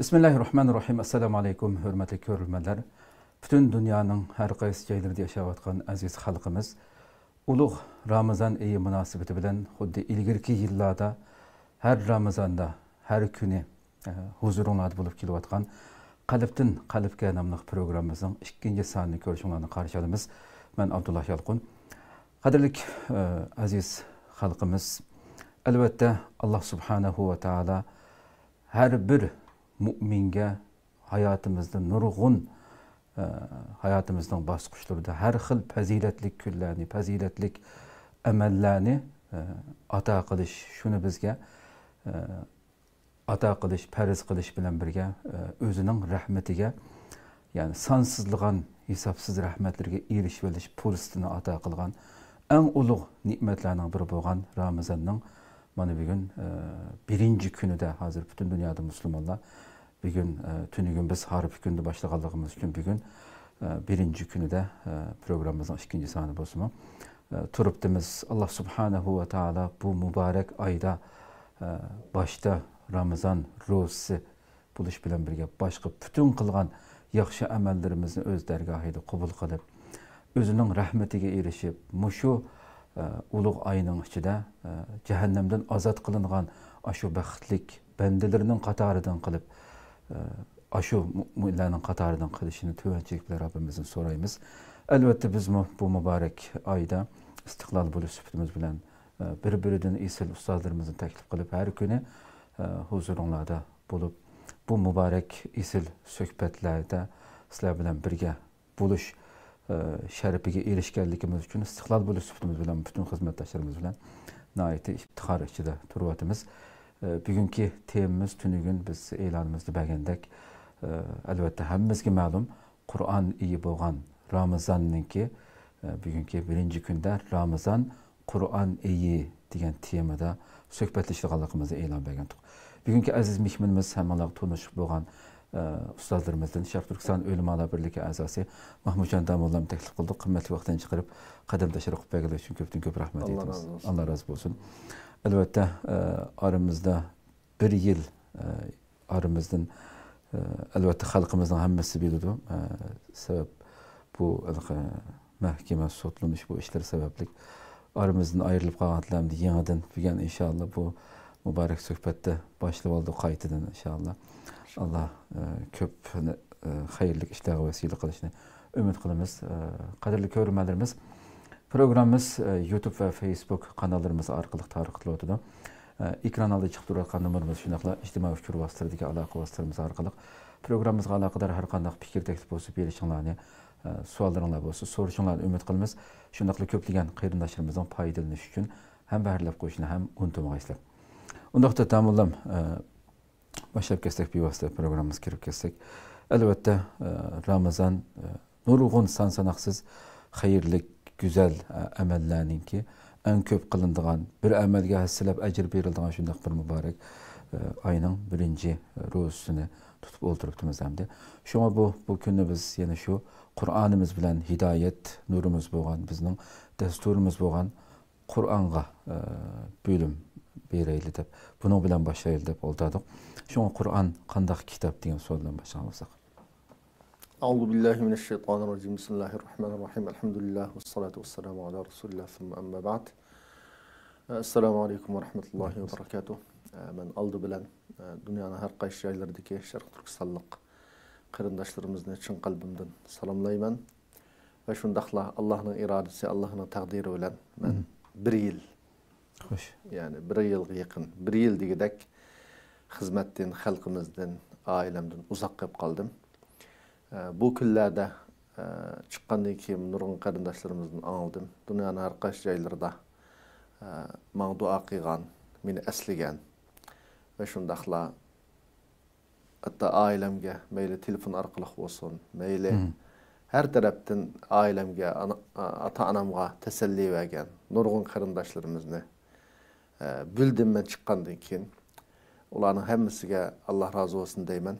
Bismillahirrahmanirrahim. Assalamu alaykum, hürmetli görürmenler. Bütün dünyanın her qaysı joylarida yaşayotgan aziz xalqimiz ulug' Ramazan ayi munosabati bilan xuddi ilgirki yillarda her Ramazanda her kuni huzuringlarda bo'lib kelayotgan Qalbdan qalbga nomli programmamizning ikkinchi sonini ko'rishinglarni qarshi olamiz. Men Abdullah Yalqun. Qadrli aziz xalqimiz, albatta Allah subhanahu va taala her bir müminge hayatımızda nurgun hayatımızdan basqıçlarında her xil faziletlik küllerini, faziletlik emellerini ata qilish, şunu bizge ata qilish, farz qilish bilan birga o'zining rahmatiga, yani sansızlığan, hesapsız rahmetlerge erişip olish pulsini ata qilgan eng ulug' ne'matlarning biri bo'lgan Ramazanning mana bugun birinchi kunida hozir butun dunyoda musulmonlar bugün tünügün biz harf günde başlaganlığımız için bugün birinci günüde programımızın ikinci sahne bozma. Turuptimiz Allah subhanahu ve taala bu mübarek ayda başta Ramazan ro'zasi buluş bilan birga başka bütün kılgan yaxşı amellerimizni öz dergahida qabul qilib, özünün rahmetiga erişip, muşu ulug' ayning ichida cehennemden azat kılıngan aşu baxtlik bendelerinin qatoridan qilib aşu müminlerin qatoridan qilishini tövənçilik bilan Rabbimizden soraymiz. Elbette biz bu mübarek ayda istiqlal bo'lish sifatimiz bilan bir-biridan esil ustozlarimizni taklif qilib har kuni huzuringlarda bo'lib bu mübarek esil suhbatlarda sizlar bilan birga bo'lish sharafiga erishganligimiz uchun istiqlal bo'lish sifatimiz bilan bütün xizmatdoshlarimiz bilan nihoyatda iftixor ichida turyapmiz. Bugünkü temamiz tünügün biz e'lonimizda bergandek albatta hammamizga ma'lum Qur'on iyi bo'lgan Ramazanninki bugünkü birinchi kunda Ramazan Qur'on iyi degan temada suhbatlashganligimizni e'lon bergandik. Bugünkü aziz mehmonimiz hammalar tanishib bo'lgan ustozlarimizdan Sharq Turkiston O'limalar birligi a'zosi Mahmudjon Damollarni taklif qildik. Qimmatli vaqtdan chiqarib qadam tashrif qilib berganlar uchun ko'p rahmat aytamiz. Allah razı olsun. Elbette aramızda bir yıl aramızdan elbette halkımızdan hemmesi biliyordu. Sebep bu mahkeme sotlanış bu işler sebeplik. Aramızdan ayrılıp kalganlarımda yeniden bugün inşallah bu mübarek sohbette başlayıp oldu kayıtıdan inşallah. Allah köp hayırlı işlerine vesile kılışını ümit kılımız. Kadirli görürmelerimiz. Programımız YouTube ve Facebook kanallarımız arkalık tarıqlıdır. Ekran aldı çıxıb durarkan numarımız şunaqla ictimai fikir vasıtlarındaki alaqı vasıtlarımız arkalık. Programımızga alaqadar har qandaq fikir teklif bolsa berişinglarni, suallarınlar bolsa soruşinglarni ümit qilamiz. Şunaqla köplеген qarindoshlarımızdan foydalanish uchun ham baharlab qo'yishni ham unutmaysizlar. Undaqda tamamlam başlab ketsek bevosita programımız kirib ketsek. Albatta Ramazan nurg'un sansanaqsiz xayrlik güzel amellerninki en köp kılındığan bir amelge hassilab ecir berildiğan şundaq bir mübarek ayının birinci ro'zasini tutup o'ltiribmiz hamda. Şuna bu kunni biz yana şu Qur'onimiz bilan hidayet nurumuz bo'lgan, bizning dasturimiz bo'lgan Qur'onga bölüm berayli deb, buning bilan boshlaylik deb o'ltirdik. Şuna Qur'on qandaq kitob degan savoldan boshlaymiz. أعوذ بالله من الشيطان الرجيم بسم الله الرحمن الرحيم الحمد لله والصلاة والسلام على رسول الله ثم أما بعد السلام عليكم ورحمة الله وبركاته من aldı bilen dünyanın her qaysı yerlerdeki Şarkı Türkistanlık qarindoshlarimizni chin qalbimdan salomlayman ve şundaqla Allah'ın iradesi, Allah'ın taqdiri bilen men bir yıl yani bir yılga yaqin bir yıl degidek xizmatdan, xalqimizdan, ailemden uzak qolib qoldim. Bu kunlarda chiqqandan keyin nurg'un qarindoshlarimizni anladım. Dunyoning har qaysi joylarida menga duo qilgan, meni eslagan va shundaqla hatto oilamga mayli telefon orqali bo'lsin, mayli har tarafdan oilamga, ota-onamga tasalli bergan nurg'un qarindoshlarimizni bildim men chiqqandan keyin. Ularning hammasiga Alloh rozi bo'lsin deyman.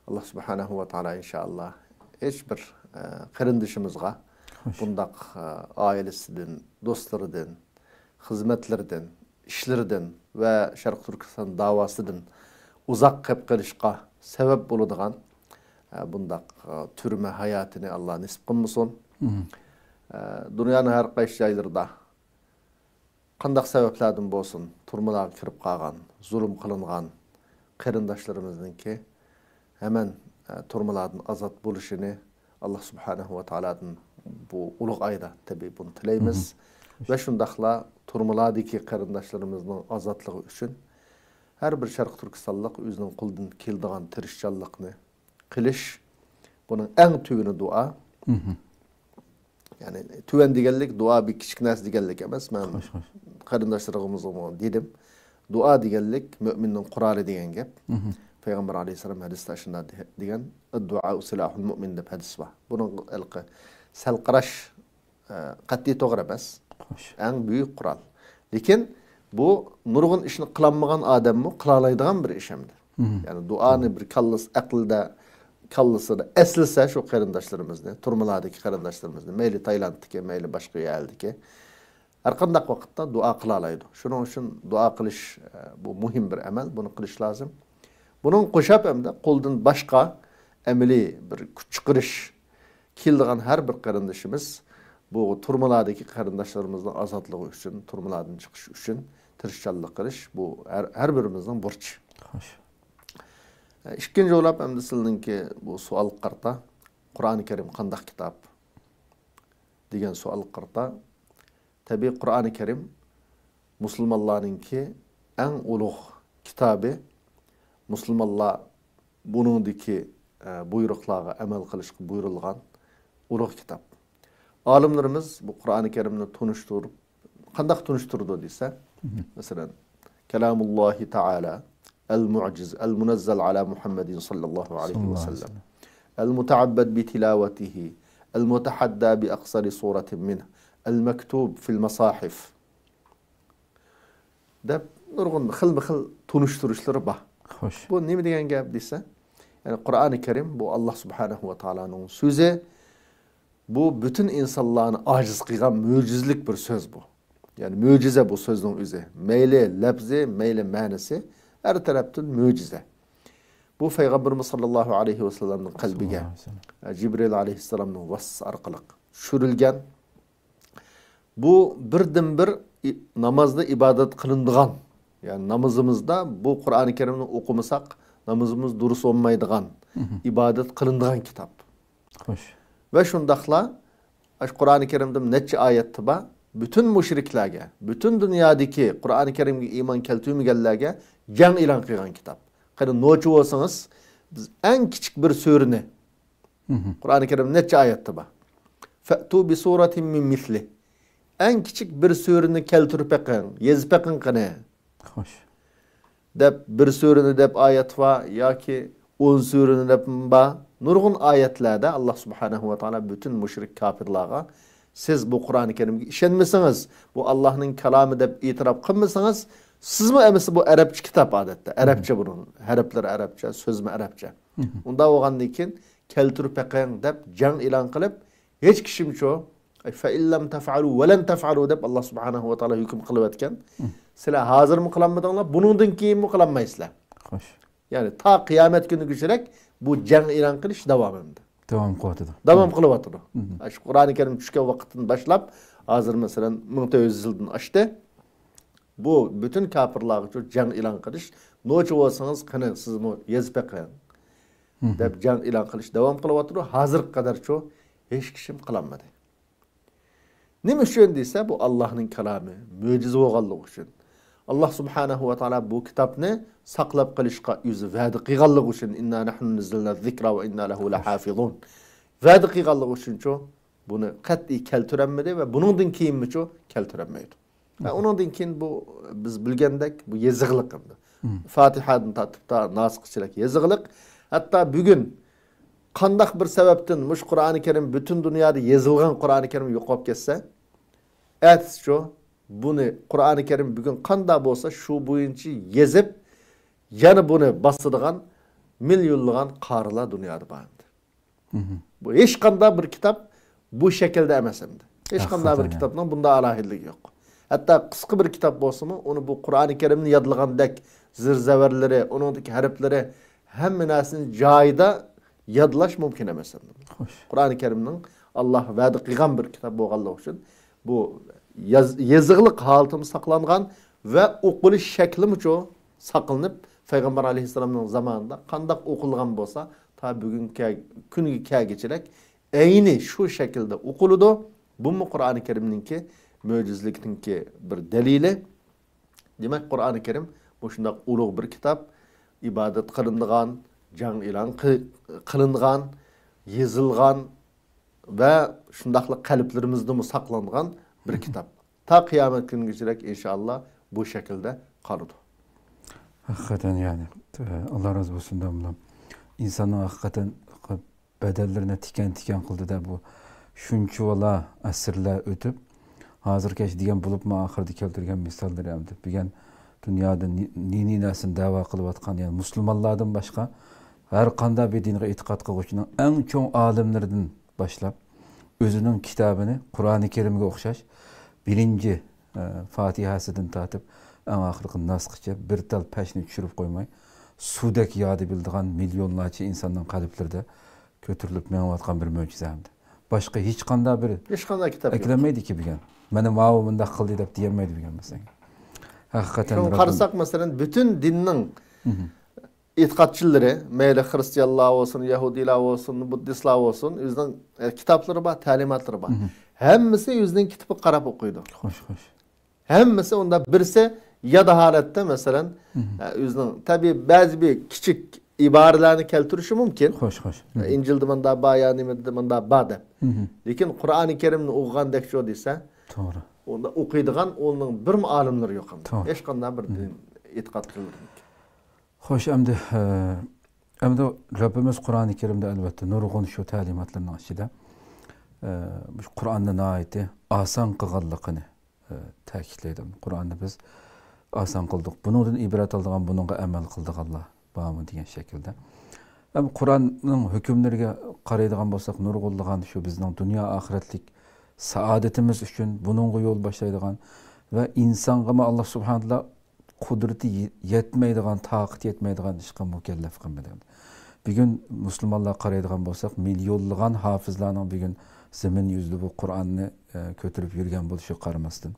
Allah subhanahu wa ta'ala inşallah hiçbir qarindishimizga bundaq ailesinden, dostlarından, hizmetlerden, işlerden ve Şarkı Türkistan davasından uzak qilib qilishqa sebep buladigan bundaq türme hayatını Allah nasip kılmasın. Dünyanın her qaysi joylarida qandaq sebeplerden bolsun turmalarga kirib qalgan, zulm qilingan qarindoshlarimizningki hemen turmalardan azat bo'lishini Allah subhanahu va taoladan bu ulug' ayda tabii bunu tilaymiz. Ve şundaqla turmalardagi qarindoshlarimizni azotligi uchun her bir Sharq Turkistonlik o'zining qo'lidan keladigan tirishchanlikni qilish, bunun en tüvini dua. Yani tüven deganlik dua bir kichik narsa deganlik emas. Men qarindoshlarimizni dedim. Dua deganlik mü'minning quroli degan gap. Peygamber aleyhisselam hadisda shunday degan, "Dua silahul mu'min" deb hadis bor. Buning ilqi sal qarash qat'iy to'g'ri emas. En büyük kural. Lekin bu nurgun işini kılanmagan adamı kılalaydigan bir iş hemdir. Yani duanı bir kallıs aklda kallısını eslise şu qarindoshlarimizni, turmalardagi qarindoshlarimizni, meyli Tayland'daki, meyli başka yerldeki her qandaq vaqtda dua kılalaydı. Şunun için dua kılış bu muhim bir amel, bunu kılış lazım. Bunun qo'shab hamda qo'ldan boshqa amaliy bir kuch chiqarish keladigan har bir qarindoshimiz bu turmalardagi qarindoshlarimizni ozodligi uchun, turmalardan chiqish uchun tirishchanlik qilish bu har birimizning burchi. Xo'sh. İkinci olab hamda sizningki bu savol qarta Qur'oni Karim qandaq kitob degan savol qarta tabii Qur'oni Karim musulmonlarningki eng ulug' kitobi. Müslümanlar bunundaki buyruqlarga amal qilishga buyurilgan ulug' kitap. Alimlerimiz bu Qur'oni Karimni tunishtirib, qandaq tunishtirdi desa, masalan, Kalamullahi Taala el-mu'ciz, el-munazzal ala Muhammedin sallallahu aleyhi ve sellem. El-mutaabbad bi tilavatihi, el-mutahadda bi aqsari suratin minh, el-mektub fil masahif. Deb nurgun xil tunishtirishlar bor. Xo'sh. Bu nima degan gap desa, yani Qur'oni Karim bu Allah subhanahu va taolaning so'zi. Bu bütün insanlarni aciz qilgan mo'jizlik bir söz bu. Yani mo'jiza bu sözün o'zi. Meyli lafzi, meyli ma'nosi her taraftan mo'jiza. Bu Peygamberimiz sallallahu aleyhi ve sellem'nin qalbiga Cibril aleyhisselamning vasısı orqali tushirilgan. Bu birdan bir namazda ibadet qilinadigan. Yani namazımızda bu Qur'oni Karimni okumasak namazımız durus olmaydigan, ibadet kılındıgan kitap. Xo'sh. Ve şundaqla Qur'oni Karimda neçe ayeti var? Bütün müşriklerge, bütün dünyadaki Qur'oni Karimga iman keltirmaganlarga jang e'lon qilgan kitap. Qani nochi olsanız biz en küçük bir surani Qur'oni Karim neçe ayeti var? Fa'tu bi suratin min misli. En küçük bir surani keltirib beqin, yezib beqin qani. Xo'sh. Deb bir surani deb ayet var ya ki 10 surani deb ba. Nurgun ayetlerde Allah subhanahu wa ta'ala bütün müşrik kafirlarga siz bu Qur'oni Karimga ishonmasangiz, bu Allah'ın kelamı deb itiraf qilmasangiz, siz mi emisi bu Arapça kitap adette. Arapça bunun. Harfler Arapça, söz mü Arapça. Unda olgandan keyin keltirib beqing deb jang e'lon qilib, hech kishim cho fa illam taf'alu wa lan taf'alu deb Allah subhanahu wa ta'ala hukm qilib o'tgan. Sizlar hozir mi qilmadinglar, buningdan keyin mi qilmaysizlar. Xo'sh. Yani ta kıyamet günü güçerek bu jang e'lon qilish davom etdi. Davom qilyapti. Davom qilyapti. Shu Qur'oni Karim tushgan vaqtdan boshlab, hozir masalan 1900 yildan oshdi. Bu bütün kafirlarga shu jang e'lon qilish, nochi bo'lsangiz qani siz mu yezib beqing deb jang e'lon qilish davom qilyapti. Hozirga qadar shu hech kishim qilolmadi. Nima uchun desa, bu Allohning kalami, mo'jiza bo'lganligi uchun. Allah subhanahu wa ta'ala bu kitapni saqlab qilishga o'zi va'da qilganligi uchun inna nahnu nazzalna zikra va inna lahu lahafizun. Va'da qilganligi uchun buni qat'iy keltirilmadi va buningdan keyinmi keltirilmaydi. Va uningdan keyin bu biz bilgandek bu yezig'liq endi. Fatihadan tatib ta nasixchilik yezig'liq. Hatto bugun qandaq bir sababdan mush Qur'oni Karim bütün dunyoda yezilgan Qur'oni Karim yo'qolib ketsa, aytishcho bunu Qur'oni Karim bugün qanda bolsa şu boyunca yezip yana bunu basıdığan milyonluğan qarilar dünyada bardı. Bu hech qanday bir kitap bu şekilde emas endi. Hech qanday bir kitapning bunda alohidligi yo'q. Hatta qisqa bir kitap bolsa-mu, onu bu Qur'oni Karimni yodlagandek zirzavarlari, uningdagi harflari hamma narsani joyida yodlash mumkin emas. Xo'sh. Qur'oni Karimning Alloh va'da qilgan bir kitob bo'lganligi uchun bu yezig'liq holatida saqlangan va o'qilish shakli uchun saqlanib, Payg'ambar alayhissalomning zamonida qandoq o'qilgan bo'lsa, ta bugungi kunga kelgachilik ayni shu shaklda o'qiladi. Bu Qur'oni Karimningki mo'jizlikningki bir dalili. Demak, Qur'oni Karim bu shunday ulug' bir kitob, ibodat qilinadigan, jang e'lon qilingan, yezilgan va shundaqli qalblarimizda saqlangan bir kitob. Ta qiyomat kunigacha inshaalloh bu shaklda qoladi. Hakikaten yani Allah razı olsun da bundan. İnsanın hakikaten bedellerine tiken kıldı da bu şunçu ola asırlar ötüp hazır keş diyen bulup mu ahirde keltirgen misaldir yaptı. Bigen dünyada nini nasin dava kılıp atkan yani Müslümanlardan başka her kanda bir dinge itikat kılışının en çok alimlerden başlap özünün kitabını Kur'an-ı Kerim'e okşaş birinci Fatiha'sından tatıp en ahırkı nasıkça bir tal peşini düşürüp koymay sudaki yadı bildiğin milyonlarca insanın kalplerde götürülüp menvatkan bir mucizemdi. Başka hiç kanda bir kitap eklemeydi ki bigen. Benim avımında kıldı da diyemeydi bigen mesela. Hakikaten Rabbim. Karısak mesela bütün dinin itikatçıları, meyle Hristiyanlar olsun, Yahudiler olsun, Budistler olsun, yüzden kitapları var, talimatları var. Hemmisi yüzden kitabı karab okuydu. Hoş. Hemmisi onda birisi ya da halette mesela yüzden tabi bazı bir küçük ibarelerini keltirişi mümkün. Hoş. İncil'de manda ba, yani manda ba de. Lakin Kur'an-ı Kerim'ni okuyan dekçi o deyse, doğru. Onda okuyduğun onun bir alimleri yok. Hiç kandan bir itikat kılır. Hoş emdi Rabbimiz Kur'an-ı Kerim'de elbette nurgun şu talimatlarının içinde Kur'an'ın ayeti asan kılgınlıkını ta'kidleydi. Kur'an'da biz asan kıldık. Bunun ibret aldığın bununla emel kıldık Allah. Bağımı diyen şekilde. Kur'an'ın hükümlerine qaraydigan bolsak nurgulluğun şu bizning dünya ahiretlik saadetimiz üçün bununla yol başlaydigan ve insanga Allah subhanahu wa ta'ala kudreti yetmeydigan, taqat yetmeydigan işe mükellef qilmagan. Bugün Müslümanlar qaraydigan bolsak milyonlagan hafizlarning bugün zemin yüzlü bu Kur'an'ı götürüp yürüyen buluşu qaramasdan.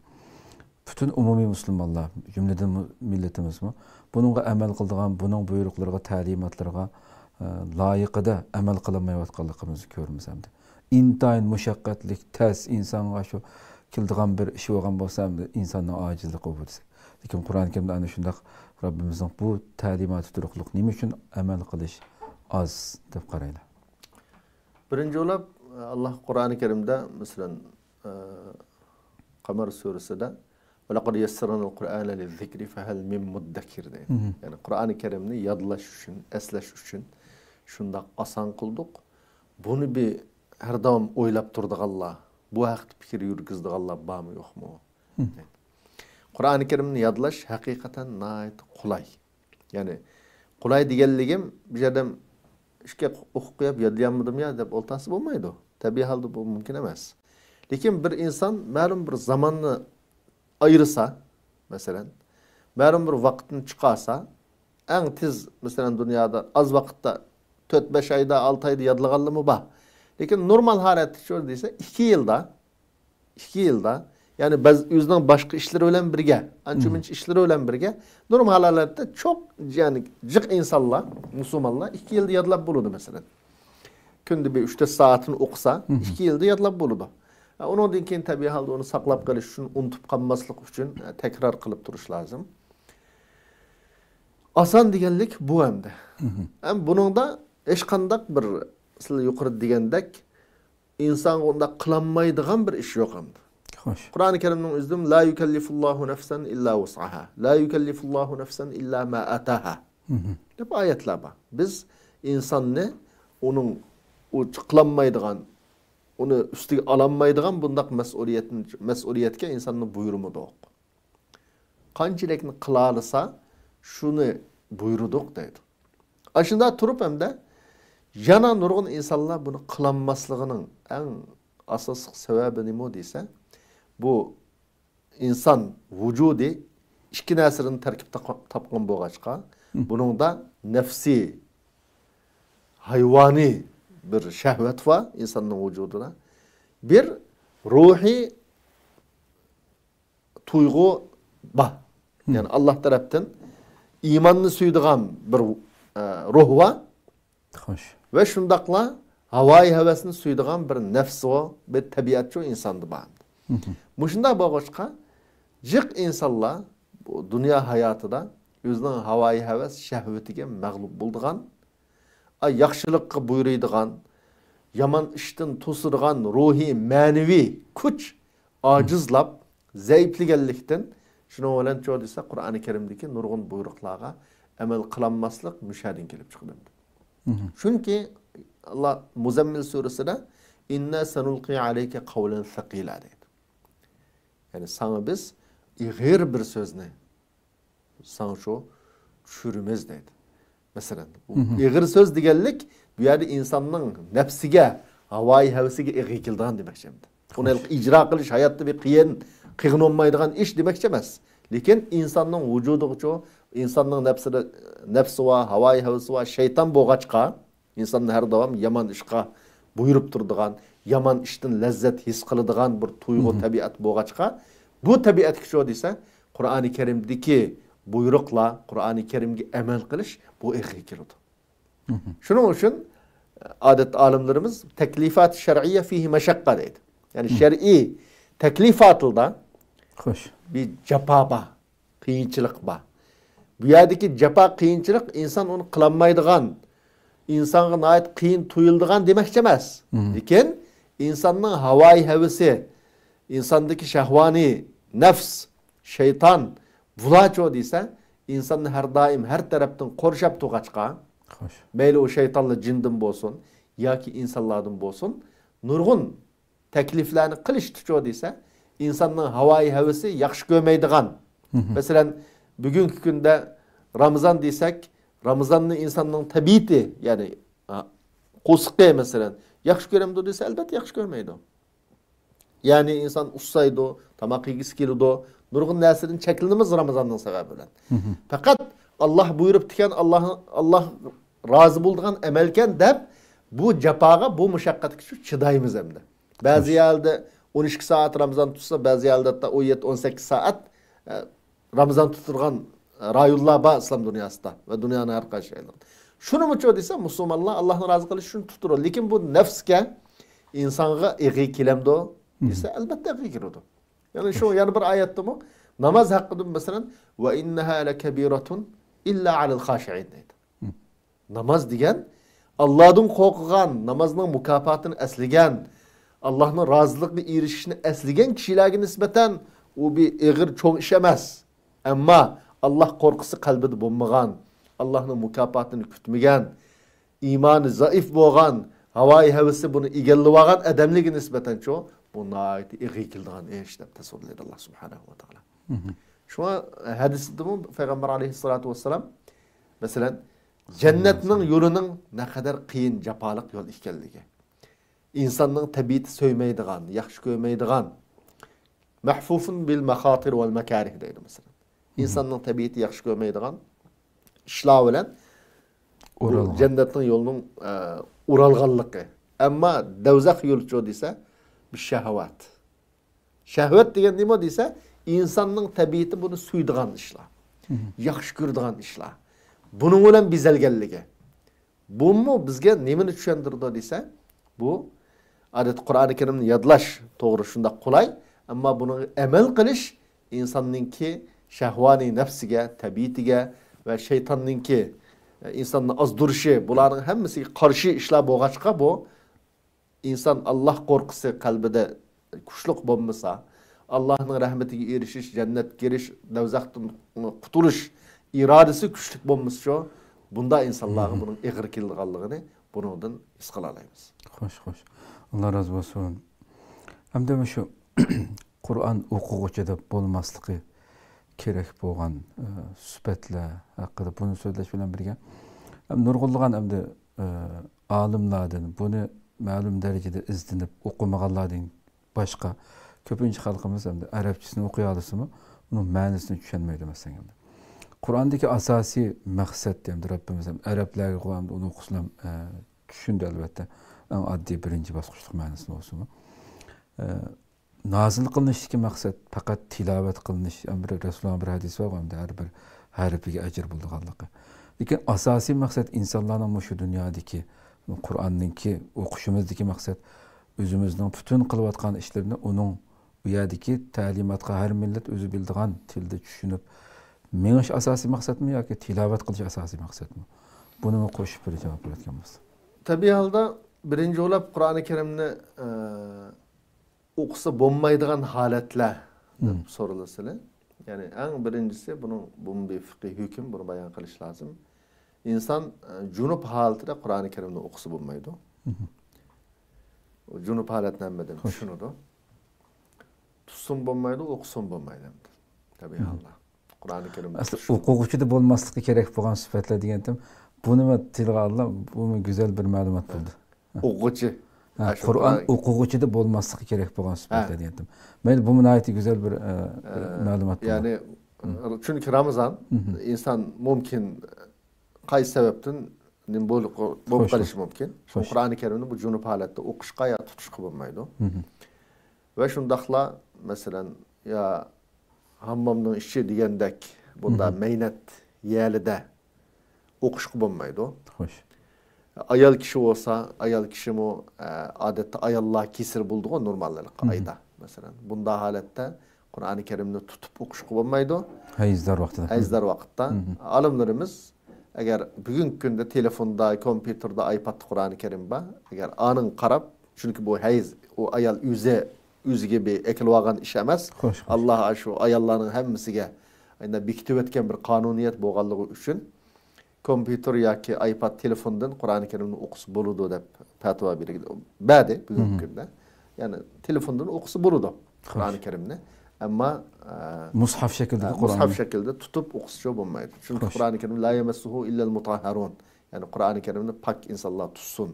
Bütün umumi Müslümanlar, cümleden milletimiz mi? Bununla emel kıldıgan, bunun buyruklarına, talimatlarına layıkıda emel kılamayotganligimizni ko'ramiz hamda. İntayin mushaqqatlik, tez insonga shu kildigan bir ish bo'lgan bo'lsa hamda insonning ojizligi bo'lsa. Lekin Qur'oni Karimda ana shundaq Rabbimizning bu ta'limoti turuqliq nima uchun amal qilish oz deb qaraylar. Birinchi bo'lib Allah Qur'oni Karimda masalan Qamar surasida وَلَقَدْ يَسَّرْنَا الْقُرْآنَ لِلذِّكْرِ فَهَلْ مِنْ مُدَّكِرْ deydi. Yani Qur'oni Karimni yodlash uchun, eslash uchun shundoq oson qildik. Buni bir har doim o'ylab turdik Allah. Bu haqda fikr yurgizdik Allah bormi yo'qmi? Qur'oni Karimni yodlash haqiqatan nayt qulay. Yani qulay deganligim bir yerdan ishga o'qib qo'yib yodlayolmadim ya deb o'ltasi bo'lmaydi. Tabiiy holda bu mumkin emas. Lekin bir inson ma'lum bir zamonni ayırsa mesela, ma'lum bir vaqtni chiqarsa, eng tez mesela dünyada az vaqtda 4-5 ayda 6 ayda yodlaganligi bor. Lekin normal holatda shu desa 2 yilda yani biz o'zining boshqa ishlari bilan birga, ancha-muncha ishlari bilan birga normal holatda çok yani jiq insonlar, musulmonlar 2 yilda yodlab bo'ladi mesela. Kunda bir 3-4 soatini o'qisa, 2 yilda yodlab bo'ladi. Ondan keyin tabiiy holda onu saqlab qolish uchun, unutib qolmaslik uchun takror qilib turish lozim. Oson deganlik bu hamda. Ham buningda hech qanday bir sizlar yuqori degandek inson unda qilolmaydigan bir ish yo'q hamda. Xo'sh. Qur'oni Karimning o'zida la yukallifullohu nafsan illa wus'aha, la yukallifullohu nafsan illa ma ataha deb oyatlar bor. Biz insonni onun o qilolmaydigan onu üstüge alanmaydigan bundaq mas'uliyatga insonning buyruğu yo'q. Qanchalikni qilalasa, shuni buyurdik deydi. Aşında turib hamda yana nurg'un insonlar buni qilanmasligining eng asosiy sababi nima desa, bu inson vujudi ikki narsadan tarkibda topgan bo'lg'achqa, buningda nafsiy hayvani bir şehvet var insanın vücuduna. Bir ruhi tuygu var. Yani Allah tarafından imanını suyduğun bir ruh var. Hoş. Ve şundakla havai hevesini suyduğun bir nefs var. Bir tabiatçı insandı var. Muşunda bağışka cık insanlar bu dünya hayatıda özünün havai heves şehvetiga mağlup bulduğun, yaxşılıkka buyuruyduğun, yaman işten tosurgan ruhi, manevi kuch acizlap, zayıfligellikten şunu olan çoğu dese Kur'an-ı Kerim'deki nurgun buyruqlarga emel kılanmaslık müşahedin kelip çıkdı. Çünkü Allah Muzammil suresinde inna sanulqi aleyke kavlen thaqila deydi. Yani sana biz İğir bir sözne sana şu çürümez deydi. Mesela İğir söz digellik bu yerde insanın nefsige, havai hevesige iği kildiğin demek şimdi. Onu icra kılış hayatta bir kıyın olmaydıgan iş demek demez. Lakin insanın vücudu çoğu, insanın nefsi var, havai hevesi var, şeytan boğaçka, insanın her davam yaman işqa buyurup durduğun, yaman işten lezzet his kılıdığın bir tuygu tabiat boğaçka. Bu tabiat kişi o dese, Kur'an-ı Kerim'deki buyrukla, Kur'an-ı Kerim'e emel kılış, bu iği kildi. Şunun için adet alimlerimiz teklifat şer'iyye fihi meşakka deydi. Yani şer'i teklifatılda bir cepa ba, kıyınçılık ba. Bu yerdeki cepa kıyınçılık insan onu kılanmaydıgan, insanın ait kıyın tuyulduğun demek demez. Lakin insanın havai hevesi, insandaki şehvani, nefs, şeytan, bulaç o deyse, insanın her daim her taraftan korşap tuğaçka, meyli o şeytanla cindin bolsun, ya ki insanlardan bolsun, nurgun tekliflerini kılış tuçu deyse, insanın havai hevesi yakşı görmeydiğen. Mesela bugünkü günde Ramazan deysek, Ramazan'ın insanın tabiiti, yani kuskı mesela, yakşı göremdi deyse elbette yakşı görmeydi. Yani insan ussaydı, tamak ilgisi geldi, nurgun nesinin çekildiğimiz Ramazan'ın sebebiyle. Fakat Allah buyurup diken Allah razı bulduğun emelken de bu cepağa, bu müşakkat kişi çıdayımız hem de. Bazı yerde 12 saat Ramazan tutsa, bazı yerde da 17-18 saat Ramazan tuturgan rayullah ba İslam dünyasında ve dünyanın her kaç şeyden. Şunu mu çoğu dese Müslümanlar Allah'ın razı kılışı şunu tuturur. Lakin bu nefske insana iği kilemdi o dese elbette iği kirudu. Yani şu yani bir ayette mi? Namaz hakkında mesela ve inneha lekebiratun illa alel haşi'in deydi. Namaz diyen Allah'ın korkugan, namazının mükafatını esligen, Allah'ın razılıklı erişişini esligen kişilerine nispeten o bir eğir çok işemez. Ama Allah korkusu kalbide bulmagan, Allah'ın mükafatını kütmegen, imanı zayıf boğan, havai hevesi bunu igellivagan edemliğine nispeten çoğu bunun ayeti eğir kildiğin işte tasavvur edildi Allah subhanahu wa ta'ala. Şu an hadisinde mi Peygamber aleyhissalatu vesselam mesela cennetinin yolunun ne kadar kıyın, capalık yol işkelliği. İnsanın tabiiti söymeydiğin, yakşı görmeydiğin, mahfufun bil mehatir vel mekarih deydi mesela. İnsanın tabiiti yakşı görmeydiğin, işlav ile cennetin yolunun uralganlığı. Ama devzak yolu çoğu deyse bir şehvat. Şehvet diyen ne mi deyse insanın tabiiti bunu suyduğun işler. Yakşı gördüğün işler. Bunun olan bizelgelliği. Bu mu bizge nemini düşündürdü deyse bu adet Kur'an-ı Kerim'in yadlaş doğru şunda kolay ama bunu emel kılış insanınki şehvani nefsige, tabiitige ve şeytanınki insanın az duruşu bunların hepsi karşı işler boğaçka bu insan Allah korkusu kalbide kuşluk bulmasa Allah'ın rahmetine erişiş, cennet giriş, nevzaktan kurtuluş iradesi güçlük bulmuşsa bunda insanların bunun eğir kildiğini bundan iskalalayız. Hoş. Allah razı olsun. Hem de şu Kur'an okuğucuda bolmaslığı gerek bolgan süpetle hakkında bunu söyleş bilen birge. Hem nurgulluğan hem de alimlardan bunu malum derecede izdinip okumaganlardan başka köpüncü halkımız hem de Arapçasını okuyalısı mı bunun ma'nisini düşünmeydi mesela. Kur'an'daki asasi maksat hem de Rabbimiz hem Araplarga onu okusulam tushundu albatta. Eng oddiy birinchi bosqichlik ma'nosida bo'lsin. Nazil qilinishdagi maqsad faqat tilovat qilinish. Bir Rasululloh bir hadis bor, hamda har bir harfiga ajr bo'lganligi. Lekin asosiy maqsad insonlarning shu dunyodagi Qur'onningki o'qishimizdagi maqsad o'zimizning butun qilayotgan ishlarini uning u yerdagi ta'limotga har millat o'zi biladigan tilda tushunib menish asosiy maqsadmi yoki tilovat qilish asosiy maqsadmi? Buni qo'shib bir javob bergan bo'lsa. Tabiiy holda birinchi o'ylab Qur'oni Karimni o'qisa bo'lmaydigan holatlar deb so'ralsalar, ya'ni eng birinchisi bunun bir fiqhiy hukm, buni bayon qilish lozim. İnsan junub holatida Qur'oni Karimni o'qisa bo'lmaydi. Junub holatdan nima tushunadi? Tutsin bo'lmaydi, o'qisin bo'lmaydi. Tabiiy holda. Qur'oni Karim o'quvchida bo'lmasligi kerak bo'lgan sifatlar deganim, buni tilga olib, bu go'zal bir ma'lumot bo'ldi. O'quvchi Qur'on o'quvchida bo'lmasligi kerak bo'lgan sifatlar deganim. Mayli, bu nihoyatda go'zal bir ma'lumot bo'ldi. Ya'ni chunki Ramazon inson mumkin qaysi sababdan nim bo'lib qolishi mumkin. Qur'oni Karimni bu junub holatda o'qishga yo tutishga bo'lmaydi. Va shundaqla masalan ya hammomning ishi degandek bunda mehnat yerida o'qishga bo'lmaydi. Xo'sh. Ayol kishi bo'lsa, ayol kishimi odatda ayollar kesir bo'ldi-ku normallar qoida. Masalan, bunda holatda Qur'oni Karimni tutib o'qishga bo'lmaydi. Hayzdor vaqtida. Hayzdor vaqtda olimlarimiz agar bugungi kunda telefonda, kompyuterda, iPadda Qur'oni Karim bor, agar aning qarab, chunki bu hayz o ayol o'ziga bir ekilib olgan ish emas. Alloh shu ayollarning hammasiga ayna bekitib o'tgan bir qonuniyat bo'lganligi uchun kompyuter yoki iPad telefondan Qur'oni Karimni o'qisa bo'ladi deb fatvo bergan. Ba'di bugungi kunda, ya'ni telefondan o'qisa bo'ladi Qur'oni Karimni, ammo mushaf shaklda tutib o'qishga bo'lmaydi. Chunki Qur'oni Karim la yamassuhu illal mutahharun, ya'ni Qur'oni Karimni pok insonlar tutsin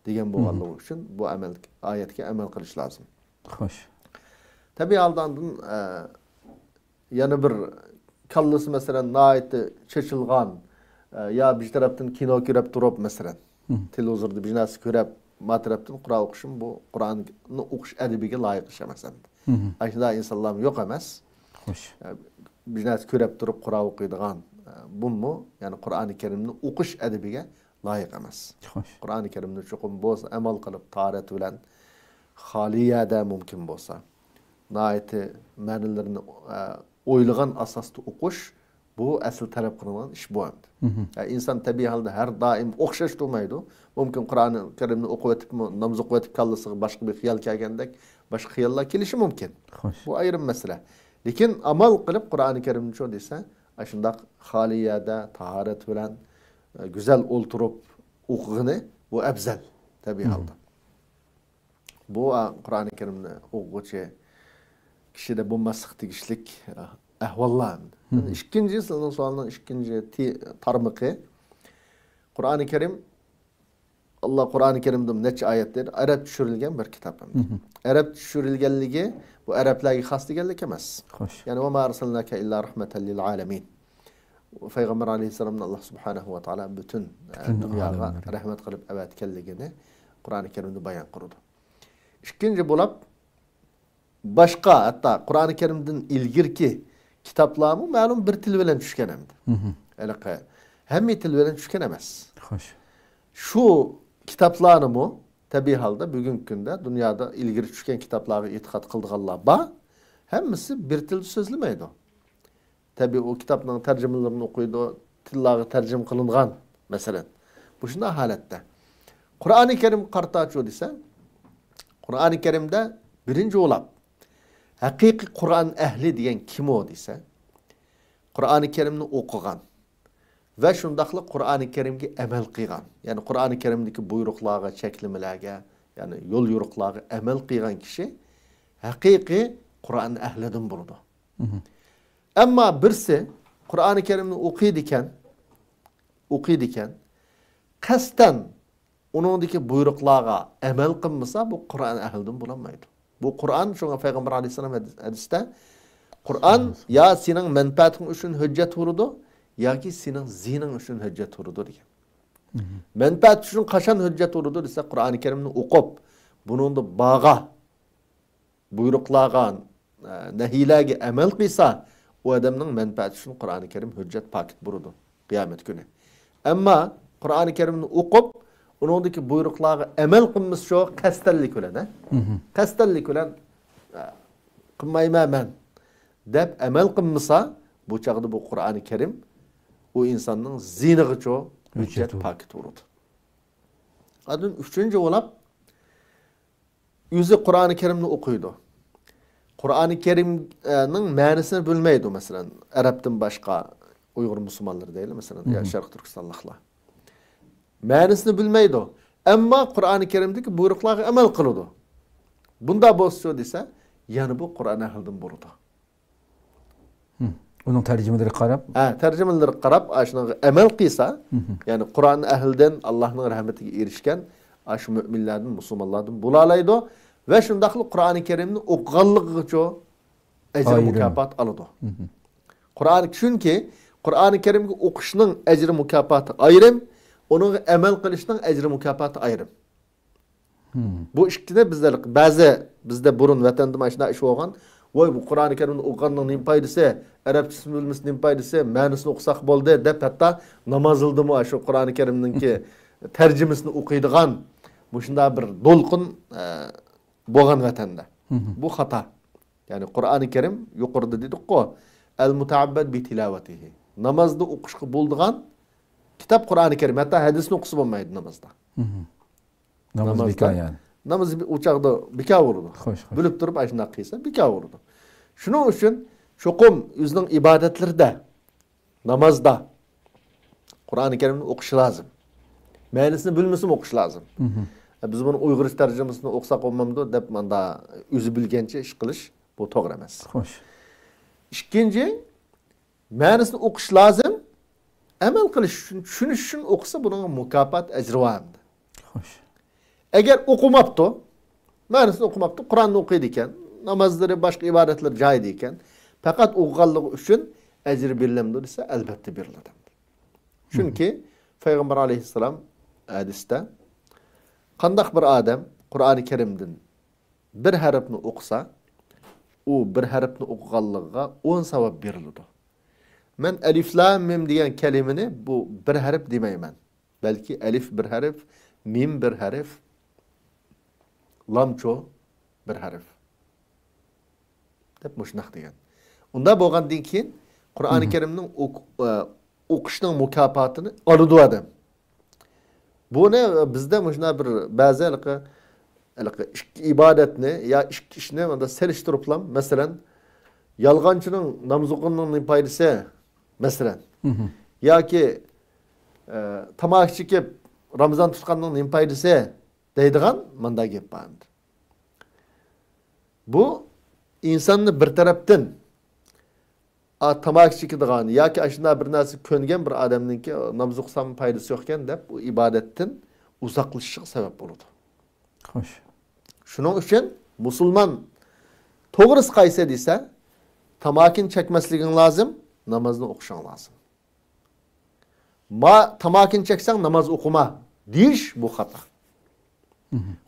degan bo'lganligi uchun bu oyatga amal qilish lozim. Xo'sh. Tabiiy holdan yana bir kallasi masalan nihoyatda chechilgan ya bir tarafdan kino ko'rib turib masalan televizorda bir narsa ko'rib ma tarafdan Qur'on o'qishim bu Qur'onni o'qish adabiga loyiq ish emas endi. Ayshunda insonlar yo'q emas. Xo'sh. Bir narsa ko'rib turib Qur'on o'qiydigan bunmi? Ya'ni Qur'oni Karimni o'qish adabiga loyiq emas. Xo'sh. Qur'oni Karimni cho'qim bo'lsa amal qilib tahorat bilan xoliyada mumkin bo'lsa, nihoyatda ma'nilarini o'ylagan asosda o'qish bu asl talab qilingan ish bu endi. İnsan tabiiy holda har doim o'xshash turmaydi. Mumkin Qur'oni Karimni o'qib o'tibmi, namoz o'qib o'tib kallasiga boshqa bir xiyol kelgandek, boshqa xiyollar kelishi mumkin. Bu ayrim masala. Lekin amal qilib Qur'oni Karimni shu desa, shundaq xoliyada tahorat bilan go'zal o'ltirib o'qig'ini bu afzal tabiiy holda. Bu Qur'oni Karimni o'quvchi kishida bo'lmaslik tegishlik ahvollar. İkinci so'alning ikkinchi tarmoqi Qur'oni Karim, Allah Qur'oni Karimda necha oyatlar arab tushirilgan bir kitob. Arab tushirilganligi bu arablarga xos deganlik emas. Ya'ni va ma arsalnaka illa rahmatan lil alamin. Payg'ambar alayhisalomni Alloh subhanahu va taolo butun dunyoga rahmat qilib avatganligini Qur'oni Karimda bayon qildi. İkinci bo'lib boshqa hatto Qur'oni Karimdan ilgirki kitaplarımı ma'lum bir til bilan tushgan endi. Anaqa hamma til bilan tushgan emas. Xo'sh. Shu kitaplarni tabiiy holda bugungi kunda dunyoda ilgari tushgan kitaplarga e'tiqod qilganlar bor. Hammasi bir til so'zlamaydi. Tabiiy o kitapning tarjimalarini o'qiydi, tillarga tarjim qilingan masalan. Bu shunday holatda. Qur'oni Karim qartachu desa, Qur'oni Karimda birinchi o'lab haqiqiy Qur'on ahli degan kim o desa, Qur'oni Karimni o'qigan va shundaqli Qur'oni Karimga amal qilgan. Ya'ni Qur'oni Karimdagi buyruqlarga, cheklamalarga, ya'ni yo'l yo'riqlarga amal qilgan kishi haqiqiy Qur'on ahlidan bo'ladi. Ammo birsi Qur'oni Karimni o'qiydi ekan, qasdan uningdagi buyruqlarga amal qilmasa bu Qur'on ahlidan bo'lmaydi. Bu Qur'on şuna Peygamber Aleyhisselam hadiste Qur'on ya senin menfaatin üçün hüccet vurudu ya ki senin zinin üçün hüccet vurudu diye. Menfaat üçün qaşan hüccet urudu dese Kur'an-ı Kerim'ni okup bunun da bağa buyruqlagan nehilage emel qıysa o adamın menfaat üçün Kur'an-ı Kerim hüccet paket burudu kıyamet günü. Ama Kur'an-ı Kerim'ni okup onundaki buyruqlağı emel qılmış şu kastellik ölen. Kastellik ölen qılmayma men dep emel qılmışsa bu çağda bu Kur'an-ı Kerim o insanın ziniği ço hüccet paket urudu. Adın üçüncü olap yüzü Kur'an-ı Kerim'ni okuydu. Kur'an-ı Kerim'nin ma'nisini bilmeydi mesela. Arap'tan başka Uygur Müslümanları değil mesela ya Şarkı Türkistanlıkla. Ma'nisini bilmeydi. Ama Kur'an-ı Kerim'deki buyruqları emel kılıdı. Bunda bozsa dese yani bu Kur'an ehlinden burudu. Onun tercümeleri qarab. Tercümeleri qarab aşına emel qıysa yani Kur'an ehlinden Allah'ın rahmetiga erişken aşı müminlerden, Müslümanlardan bulalaydı ve şundaqlı Kur'an-ı Kerim'ni okuganlığı için ecri mükafat alıdı. Çünkü Kur'an-ı Kerim'i okuşunun ecri mükafat ayrım, onun emel qilishning ecri mükafat ayrım. Bu işkide bizde burun vatanda maşına iş olgan. Voy bu Kur'an-ı Kerim'ni okuganның nem paydası, Arapçasını bilmesi nem paydası, ma'nisini o'qisak bo'ldi deb hatta namaz ildimi şu Kur'an-ı Kerim'ninki tercümesini okuyduğun bu şunda bir dolqun bo'lgan vatanda. Bu hata. Yani Kur'an-ı Kerim yuqorida dedik ko el mutaabbad bi tilavatihi. Namazda o'qishga bo'ldigan kitap Kur'an-ı Kerim. Hatta hadisni o'qisa bo'lmaydi namazda. Namaz bika yani. Namaz uçakda bika vurdu. Bülüp durup aşına qıysa bika vurdu. Şunun için çokum yüzünün ibadetlerde, namazda Kur'an-ı Kerim'ni okuş lazım. Ma'nisini bilmesin okuş lazım. Biz bunu Uygur tercümesini okusak olmamdı dep manda yüzü bilgençe iş kılış bu doğru emas. Xoş. İkinci ma'nisini okuş lazım. Emel kılış şunu okusa bunun mükafat ecri var. Xoş. Eğer okumaptı, ma'nisini okumaptı, Kur'an'ı okuydiken, namazları, başka ibadetler caydiyken, fakat okuganlığı üçün ecri birilemdi ise elbette birilemdi. Çünkü Peygamber aleyhisselam hadiste, qandaq bir adam Kur'an-ı Kerim'den bir harfini okusa, o bir harfini okuganlığına 10 savab berildi. Ben elif lam mim diyen kelimeni bu bir harf demeymen. Belki elif bir harf, mim bir harf, lamço bir harf. Hep muşnaq degan. Unda bo'lgandan keyin Qur'oni Karimning o'qishning mukofotini oladi adam. Buni bizda muşna bir ba'zi ibadetni ya ishni manda selishtiriblam. Masalan, yolg'onchining namoz o'qiganning foydasi masalan yoki tamoq chekib Ramazon tutganning foydasi deydigan manda gap bor. Bu insanni bir tarafdan tamoq chekadigan yoki ashuna bir narsa ko'ngan bir odamningki namoz o'qisam foydasi yo'q ekan deb bu ibodatdan uzoqlashishiga sabab bo'ladi. Xo'sh. Shuning uchun musulmon to'g'risi qaysi desa, tamoqni chekmasliging lozim, namozni o'qishing lozim. Tamoqni cheksang namoz o'qima deyish bu xato.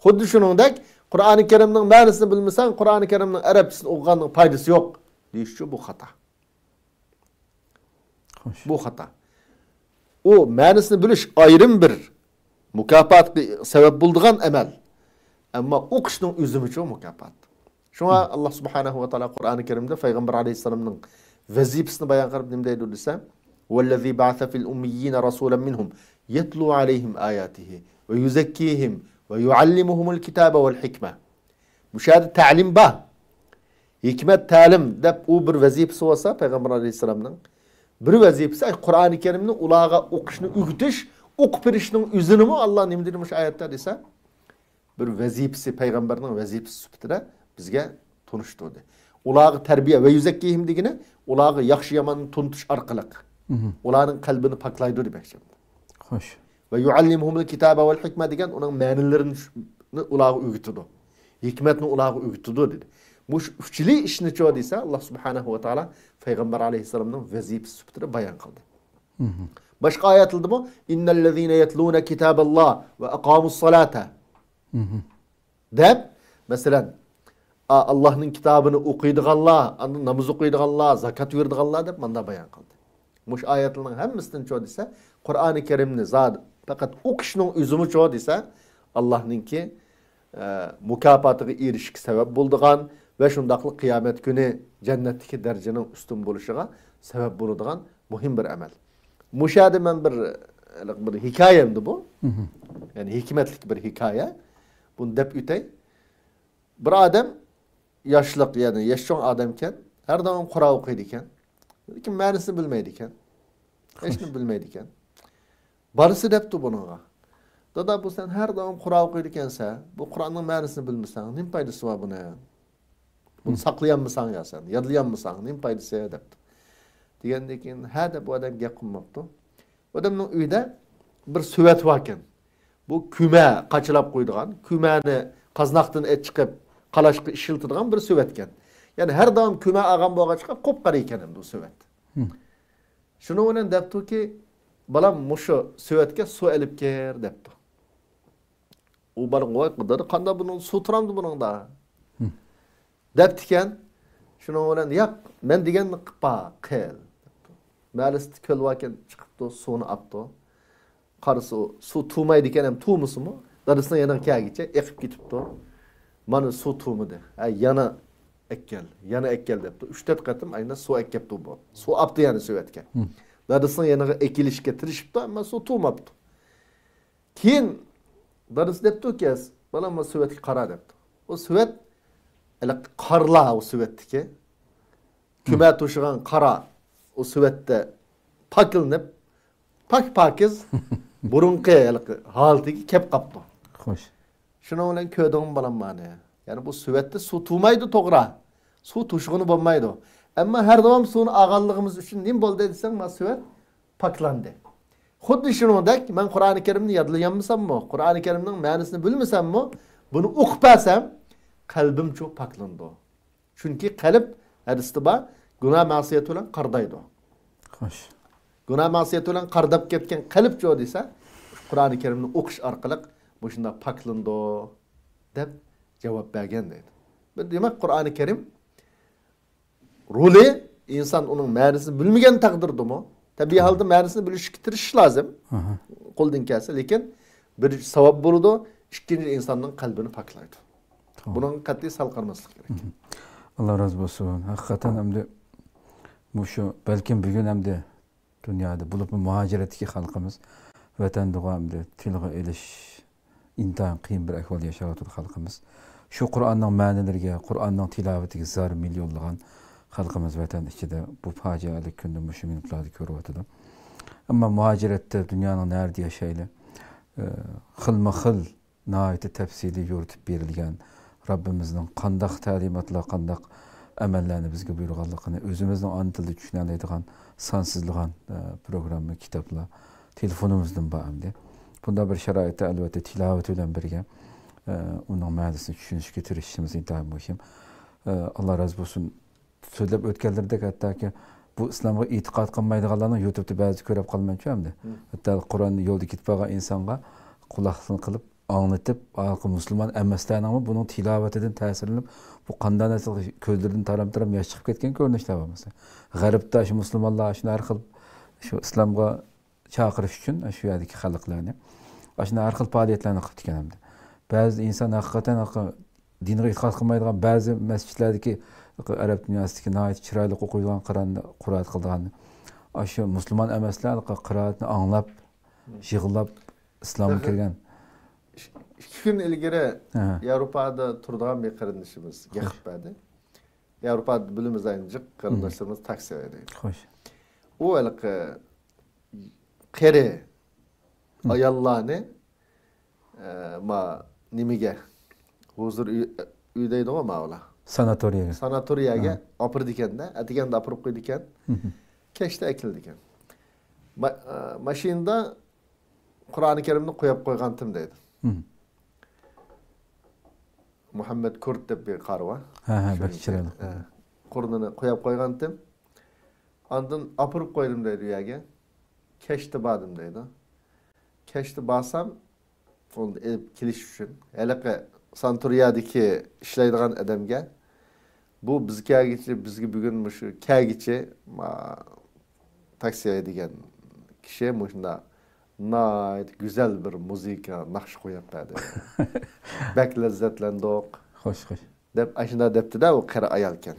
Xuddi shuningdek Qur'oni Karimning ma'nosini bilmasang, Qur'oni Karimning arabchasini o'qiganning foydasi yo'q deyish bu xato. Bu xato. O ma'nosini bilish ayrim bir mukofotga sabab bo'ladigan amal. Ammo o'qishning o'zi uchun mukofot. Shunga Alloh subhanahu va taolo Qur'oni Karimda Payg'ambar alayhisolamning vazifasini bayon qilib nima deydi desa, "Vallazi ba'atha fil ummiyina rasulan minhum yatlu alayhim ayatihi ve yuzakkihim ve yuallimuhumul kitaba vel hikma." Bu şahada ta'lim ba. Hikmet ta'lim deb u bir vazifasi olsa Payg'ambar alayhisolamning bir vazifasi Qur'oni Karimni ularga o'qishni o'rgatish, o'qib berishning o'zini Alloh nima demiş oyatda desa, bir vazifasi Payg'ambarning vazifasi sifatida bizga tunishtirdi. Ularga tarbiya ve yuzakkihim degani ularga yaxshi yomonni tuntish orqali ularning qalbini poklaydi demoqchi. Xo'sh. Ve yuallimuhumul kitaba vel hikma degan uning ma'nilarini ularga o'rgatdi. Hikmatni ularga o'rgatdi dedi. Bu uchli ishni cho desa Alloh subhanahu va taolo Payg'ambar alayhisolamning vazifasi sifatida bayon qildi. Başka ayetıldı mı? İnnellezîne yetlûne kitâballâh ve akâmussalâte. Dep, mesela Allah'ın kitabını okuyduğanlar, namaz okuyduğanlar, zakat verdiğanlar dep manda bayan kıldı. Muş ayetlerin hemmisinden çoğu ise Kur'an-ı Kerim'ni zat fakat o kişinin üzümü çoğu ise Allah'ınki mukafatıga erişik sebep bulduğan ve şundaklı kıyamet günü cennetteki derecenin üstün buluşuğa sebep bulduğan muhim bir amel. Muşahede men bir hikayemdi bu. Yani hikmetlik bir hikaye. Bunu dep ütey. Bir adam yaşlık yani yaşlı adamken her zaman Kur'an okuydiken kim ma'nisini bilmeydiken hiçni bilmeydiken barısı depti bununla. Dada bu sen her zaman Kur'an okuydikense bu Kur'an'ın ma'nisini bilmesen ne faydası var buna? Bunu saklayan mısın ya sen? Yadlayan mısın? Ne faydası ya depti. Diyendekin hada bu adam yakınmaptı. Adamın uyda bir süvet varken bu küme kaçılap koyduğun kümeni kaznaktan et çıkıp kalaşkı işiltidigan bir süvetken. Yani her daim küme ağam boğa çıkıp kopqara eken bu süvet. Şunu bilen depti ki balam muşu süvetke su elip ker depti. O balam oy qıdırı qanda bunun su turamdı bunun da. Deptiken şunu bilen yap men digen qıpa qel. Maalesef köl vaken çıkıptı suyunu aptı. Karısı su tuğmaydı kenem tuğmusu mu? Darısına yanan kâ gidecek ekip gitipti. Manı su tuğmu de. Yana ekkel. Yana ekkel depti. 3-4 katım ayna su ekkepti bu. Su aptı yani süvetke. Darısına yana ekiliş getirişipti ama su tuğmaptı. Keyin darısı depti ki bana ama süvetki kara depti. O süvet ele karla o süvettiki. Küme tuşuğan kara o süvette pakılınıp pakiz burunqi haltigi kep qaptı. Xoş. Şuna bilen köydüğüm balam mani. Yani bu süvette su tuğmaydı toğra. Su tuşğunu bolmaydı. Ama her zaman suyun ağallığımız üçün nim boldu edsen ma süvet paklandı. Xuddi şunundek men Kur'an-ı Kerimni yadlayanmısam mı? Kur'an-ı Kerim'nin ma'nisini bilmesem mi? Bunu uqpasam kalbim çok paklandı. Çünkü kalp hadisde ba günah masiyeti bilen qardaydı. Xoş. Günah masiyeti bilen qardap ketken kalp çoğu desa Kur'an-ı Kerimni okuş arkalık bu şunda paklındı dep cevap bergen deydi. Demek Kur'an-ı Kerim rolü insan onun ma'nisini bilmegen takdirdi mu? Tabii halde ma'nisini biliştiriş lazım. Qo'ldan kelsa, lekin bir savab bo'ladi, ikkinchi insonning qalbini paklaydi. Bunun qat'iy sal qilmaslik kerak. Allah razı olsun. Hakikaten hem de bu şu belki bugün hem de dünyada bulup muhaciretki halkımız vatanda hem de tilga eliş intan qiyin bir ahval yaşayotgan halkımız. Şu Kur'an'ın ma'nilariga, Kur'an'ın tilavatiga zar milyonlagan halkımız vatan içinde bu facialik kunda mushu minutlarni ko'ryapti. Ama muhaciretde dünyanın nerede yaşaylı xilma-xil nahayeti tefsili yoritib berilgan Rabbimizning qandaq ta'limotlar, qandaq amallarni bizga buyurganligini o'zimizning ona tilida tushuna oladigan sonsizlagan programma, kitoblar telefonimizdan ba'amdi. Bunda bir sharoitda albatta tilovat bilan birga uning ma'nosini tushunishga tirishishimiz intayin muhim. Allah razı olsun. So'zlab o'tganlardek hattoki bu islomga e'tiqod qilmaydiganlarni YouTube'da ba'zi ko'rib qolmaychi hamda. Hatto Qur'onni yo'lda ketib qolgan insonga quloqsin qilib anlatib, halkı Müslüman emaslarning bunun tilavatidan ta'sirlanib, bu qanday narsa ko'zlaridan taram-taram yosh chiqib ketgan ko'rinishlar bor mesela. G'arbda shu musulmonlar shuni har xil shu islomga chaqirish uchun shu yerdagi xalqlarni shuni har xil faoliyatlarni qilib ketgan hamda. Ba'zi inson haqiqatan dinga e'tiqod qilmaydigan ba'zi masjidlardagi Arab dunyosidagi nihoyat chiroyli o'qiydigan Qur'onni qiraat qilgan shu musulmon emaslar qiraatni anglab, yig'lab islomga kirgan. 2 gün ilgari Avrupa'da turduğan bir qarindishimiz gapib berdi. Avrupa'da bilimiz aynıcık qarindoshlarimiz taksiya deydi. Xo'sh. U qari ayollarni ma nimaga hozir uydaydi o mavla. Sanatoriyaga. Sanatoriyaga opirdi ekanda, atiganda opirib qo'ydi ekan. Kechda ekildi ekan. Mashinada Qur'oni Karimni qo'yib qo'ygandim deydi. Muhammed Kurt deb bir qari var. Belki chiroyli. Qurnini qo'yib qo'ygandim. Ondan opirib qo'ydim deydi uyaga. keşte badım deydi. Keşte basam onu keliş üçün. Hele Santuriyadaki işleydiğin adamga bu bizga bugun shu kagichi taksiya degan kishi shunda güzel bir muzika naqsh qo'yib berdi. Bak lazzatlandiq. Xo'sh. Deb ashunda debdi-da, u qari ayol ekan.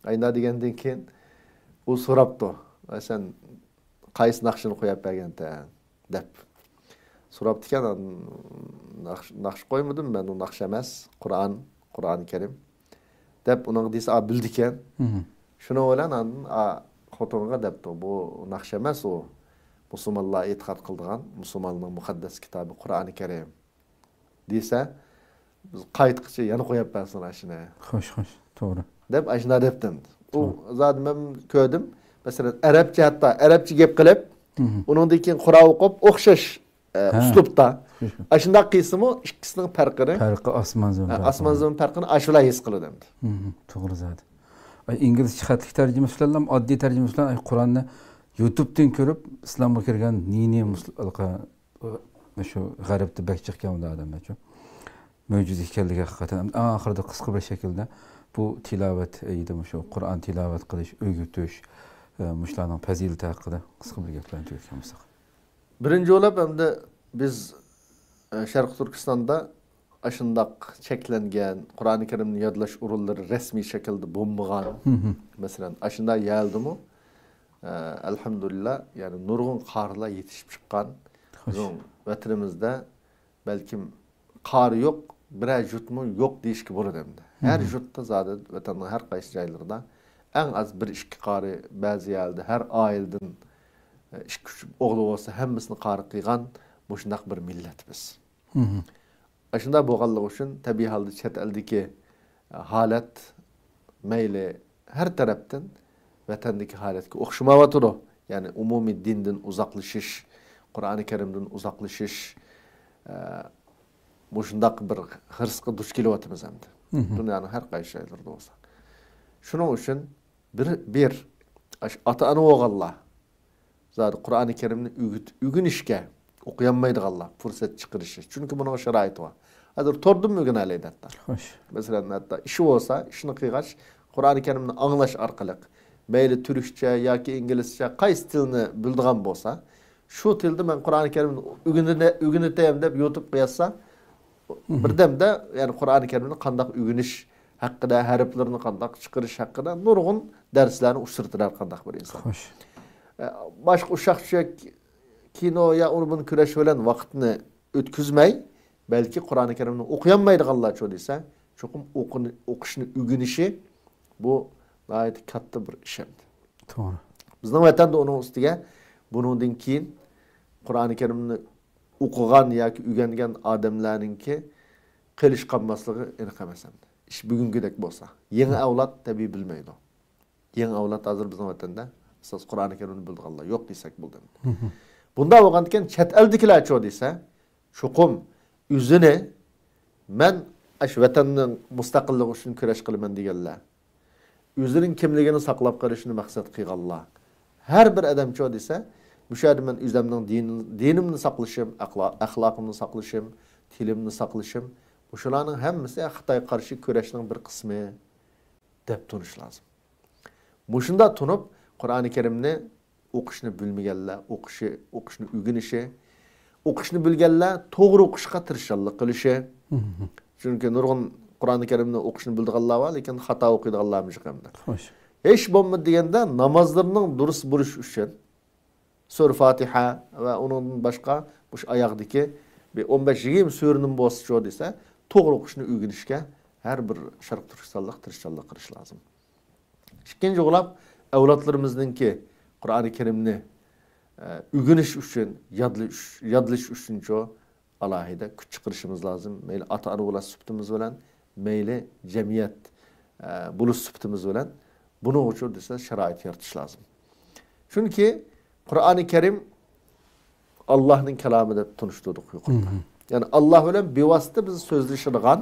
Ayna degandan keyin u so'rabdi. Sen qaysi naqshini qo'yib bergansan deb. So'rabdi ekan, naqsh qo'ymadim, men u naqsh emas, Qur'oni Karim. Deb uning desa bildi ekan. Shuni bilan xotinga debdi, bu naqsh emas, u musulmonlar e'tiqod qiladigan musulmonning muqaddas kitobi Qur'oni Karim. Desa, biz qaytqicha yana qo'yib bersin ashuni. Xo'sh, to'g'ri. Deb ashuna debdim. U zot men ko'rdim. Masalan, arabcha gap qilib, uningdan keyin Qur'on o'qib, o'xshash uslubda. Ashunda qilsimi, ikkisining farqi osmon zamin farqini ashula his qildim. To'g'ri zot. İngilizce xatlik tarjimasi bilan, oddiy tarjimasi bilan Qur'onni YouTube'dan ko'rib, islomga kirgan shu g'arbda bak chiqqan odamlar uchun mo'jiza ekanligi haqiqatan oxirida qisqa bir shaklda bu tilovat edimi, shu Qur'on tilovat qilish, o'rgatish, mushlarning fazilati haqida qisqa bir gaplarni tugatgan bo'lsak. Birinchi o'lab hamda biz Sharq Turkistonda ashundaq cheklangan Qur'oni Karimni yodlash o'rinlari rasmiy shaklda bo'lmagan. Masalan, ashunda yaldimi? Elhamdülillah, yani nurgun qarlar yetişip çıkan. Bizim vatanımızda belki qar yok, birer jutmu yok deyişki bolu demdi. Her jutta zaten vatanın her qaysı jaylarında en az bir işki qarı bazı yerde her ayıldın işki oğlu olsa hemmisini qarı qıygan boşundak bir millet biz. Aşında boğallık için tabi halde çet eldeki halet meyle her taraftan vatandaki haletki o'xshamayotir. Yani umumiy dindan uzoqlashish, Qur'oni Karimdan uzoqlashish, shundaq bir hirsga duch kelyapmiz endi. Dunyoning har qaysi joylarida bo'lsa. Shuning uchun bir ota-ona o'g'illar zot Qur'oni Karimni o'rganishga o'qiyanmaydiganlar fursat chiqarishi. Chunki buning sharoiti bor. Hozir tordim o'rganaylik hatto. Xo'sh. Masalan, hatto ishi bo'lsa, ishni qilgach, Qur'oni Karimni anglash orqali meyli Türkçe yoki İngilizce qaysi tilni bildigan bo'lsa, shu tilda men Qur'oni Karimni o'rganayman deb YouTube qo'ysa, birdamda ya'ni Qur'oni Karimni qanday o'rganish haqida, harflarni qanday chiqarish haqida nurg'un darslarni ushtirtilar qanday bir inson. Xo'sh. Boshqa uşaqcha kino ya onun kurash bilan vaqtni o'tkazmay, balki Qur'oni Karimni o'qiyanmaydiganlar cho desa, cho'qim o'qishni o'rganishi bu gayet katta bir işemdi. Doğru. Bizning vatanda onun ustiga bundan keyin Qur'oni Karimni o'qigan yoki o'rgangan odamlarningki qilish qolmasligi aniq emas endi. Ish bugungidek bo'lsa, yangi avlod tabiiy bilmaydi. Yangi avlod hozir bizning vatanda siz Qur'oni Karimni bildiganlar yo'q desak bo'ldi. Bunda bo'lgandan chet eldagilar cho desa, cho'qim o'zini men ash vatanning mustaqilligi uchun kurash qilaman deganlar. Özünün kimligini saqlab qolishni maqsad qilganlar. Har bir adam cho desa, mushadi men o'zimning dinimni saqlashim, axloqimni saqlashim, tilimni saqlashim, shularning hammasi Xitoy qarshi kurashning bir qismi deb tunish lozim. Mushunda tunib Qur'oni Karimni o'qishni bilmaganlar, o'qishni o'rganishi, o'qishni bilganlar to'g'ri o'qishga tirishchilik qilishi. Chunki nurg'un Qur'oni Karimni o'qishni bildiganlar var, lekin xato o'qiydiganlarmish hamda. Xo'sh. Hech bo'lmadi deganda namozlarning durust bo'lishi uchun Sura Fatiha va undan boshqa bu oyoqdagi 15-20 suraning bo'lsa desa, to'g'ri o'qishni o'rganishga har bir Sharq Turkistonlik tirishchilik qilish lozim. Ikkinchi o'g'lab avlodlarimizningki Qur'oni Karimni o'rganish uchun, yodlash uchun alohida kuch chiqarishimiz lozim. Mayli ota-ona suhbatimiz bilan, mayli jamiyat buluş suhbatimiz bilan buning uchun desa sharoit yaratish lozim. Chunki Qur'oni Karim Allohning kalomi deb tunishtirdik yuqorida. Ya'ni Alloh bilan bevosita biz so'zlashadigan.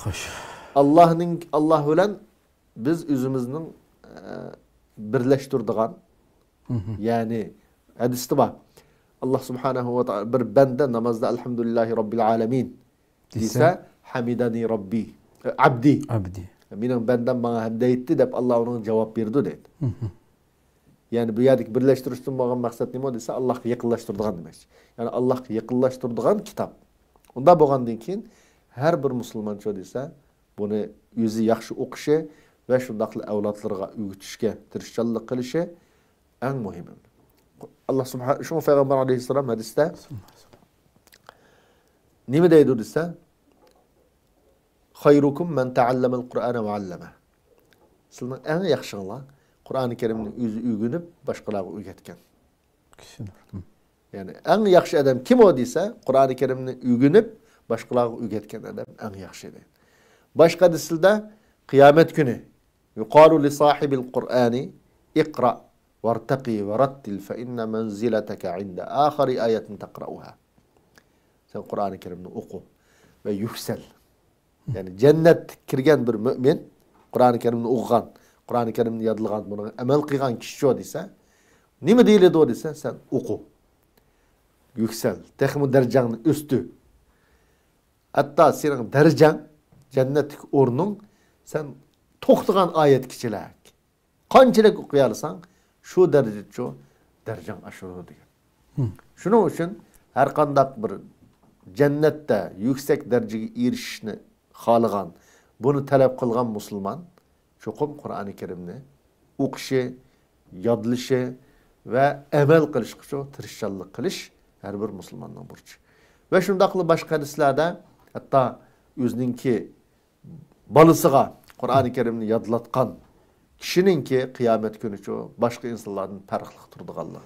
Xo'sh. Alloh bilan biz o'zimizning birlashtiradigan. Ya'ni hadisda bor. Allah subhanahu wa ta'ala bir bende namazda elhamdülillahi rabbil alemin dese hamidani rabbi abdi. Benim benden bana hamd etti dep Allah onun cevap verdi dedi. Yani bu yerdeki birleştirişten bağlan maksat nima dese Allah'a yakınlaştırdıgan demek. Yani Allah'a yakınlaştırdıgan kitap. Onda bo'lgandan keyin her bir Müslüman ço dese bunu yüzü yaxşı okuşu ve şundaqlı avlatlarga ügütüşke tirişçanlık kılışı en mühim. Allah subhanahu şu Peygamber aleyhisselam hadiste nima deydi dese hayrukum men ta'allamel Kur'ane ve alleme. Sizin en yaxşınlar Kur'an-ı Kerim'in yüzü ügünüp başkalarına ügetken. Yani en yaxşı adam kim o dese Kur'an-ı Kerim'in ügünüp başkalarına ügetken adam en yaxşı adam. Başka disilde kıyamet günü yuqalu li sahibil Kur'ani iqra vartaqi ve rattil fe inne menzileteke inde ahari ayetin tekra'uha. Sen Kur'an-ı Kerim'ini oku ve yüksel. Yani cennet kirgen bir mümin Kur'an-ı Kerim'ini okugan, Kur'an-ı Kerim'ini yadılgan, bunu emel kıygan kişi o dese, nime değil o dese sen oku. Yüksel. Tekmi dereceğinin üstü. Hatta senin derecen, cennetik ornun sen toxtugan ayet kişilik. Kançılık okuyarsan şu derece şu derecen aşırı diyor. Şunun için her kandak bir cennette yüksek dereceye erişişini halıgan, bunu talep kılgan Müslüman çokum Kur'an-ı Kerim'ni okuşu, yadlışı ve emel kılış kışı, tirişçallık kılış her bir Müslümanın burcu. Ve şundaklı başka hadislerde hatta özününki balısıga Kur'an-ı Kerim'ni yadlatkan kişinin ki kıyamet günü şu başka insanların farklılık turduğanlığı.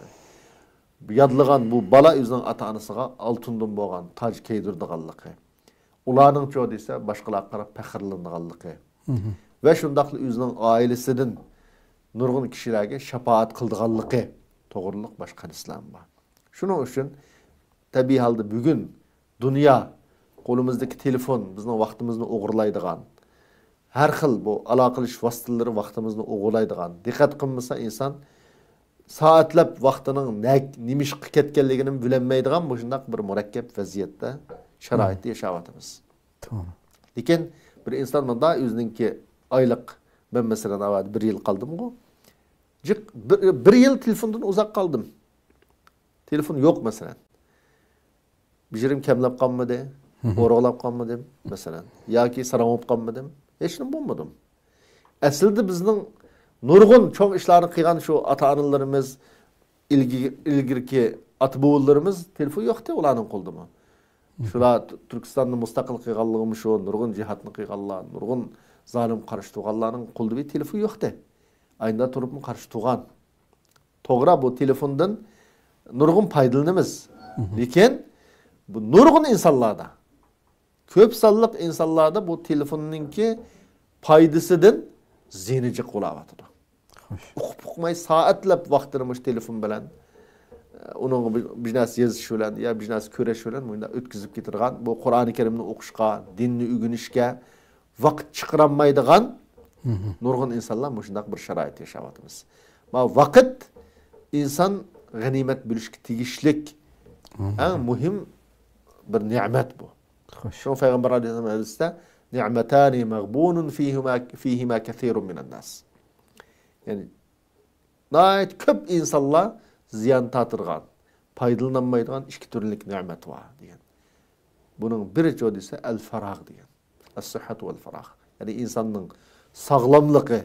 Yadlıgan bu bala özünün ata-anasıga altından boğan tac keydirdiğanlığı. Ularning çoğu ise başkalarına karab pəxirləndiğanlığı. Ve şundaqlı özünün ailesinin nurgun kişilerge şefaat kıldığanlığı. Doğruluk başka hadisler var. Şunun için tabi halde bugün dünya kolumuzdaki telefon bizim vaktimizni oğurlaydıgan. Her xil bu alaqılış vasıtaları vaktimizni oğurlaydıgan. Dikkat kılmasa insan saatlep vaktinin nimiş ketkenligini bilenmeydigan bu şundaq bir murakkep vaziyette şaraitde yaşavatımız. Tamam. Lekin bir insan bunda özününki aylık ben mesela bir yıl kaldım o. Bir yıl telefondan uzak kaldım. Telefon yok mesela. Bijirim kemlep kalmadı. Oralap kalmadım mesela. Ya ki saramop kalmadım. Hiç ne bulmadım. Aslında bizning nurgun çok işlerini kıygan şu ata-analarımız ilgirki atbuğullarımız telefon yoktu ulanın koldu mu? Şura Türkistan'ın müstakil kıyganlığımı şu nurgun cihatını kıyganlar, nurgun zalim karşı tuğanların koldu bir telefon yoktu. Aynda turup mu karşı tuğan. Toğra bu telefondan nurgun paydalanımız. Lekin bu nurgun insanlarda köp sallık insanlarda bu telefonunki paydasıdan zenecek olavatır. Uqmay saatlep vaxtırmış telefon bilen onun bir nas yazış bilen ya bir nas köreş bilen munda ötkizip getirgan bu Kur'an-ı Kerimni okushga, dinni ügünüşke vaqt çıqıranmaydigan nurgun insanlar muşundaq bir şarait yaşavatımız. Ma vaqt insan ganimet bölüşke tegişlik en mühim bir nimet bu. Şu Peygamber Aleyhisselam hadiste ni'metani mağbunun fihima kethirun minen nas. Yani nayet köp insanlar ziyan tatırgan, paydalanmaydigan iki türlük nimet var diyen. Bunun biri o ise el farag diyen. Es-sıhhatu vel farag. Yani insanın sağlamlığı,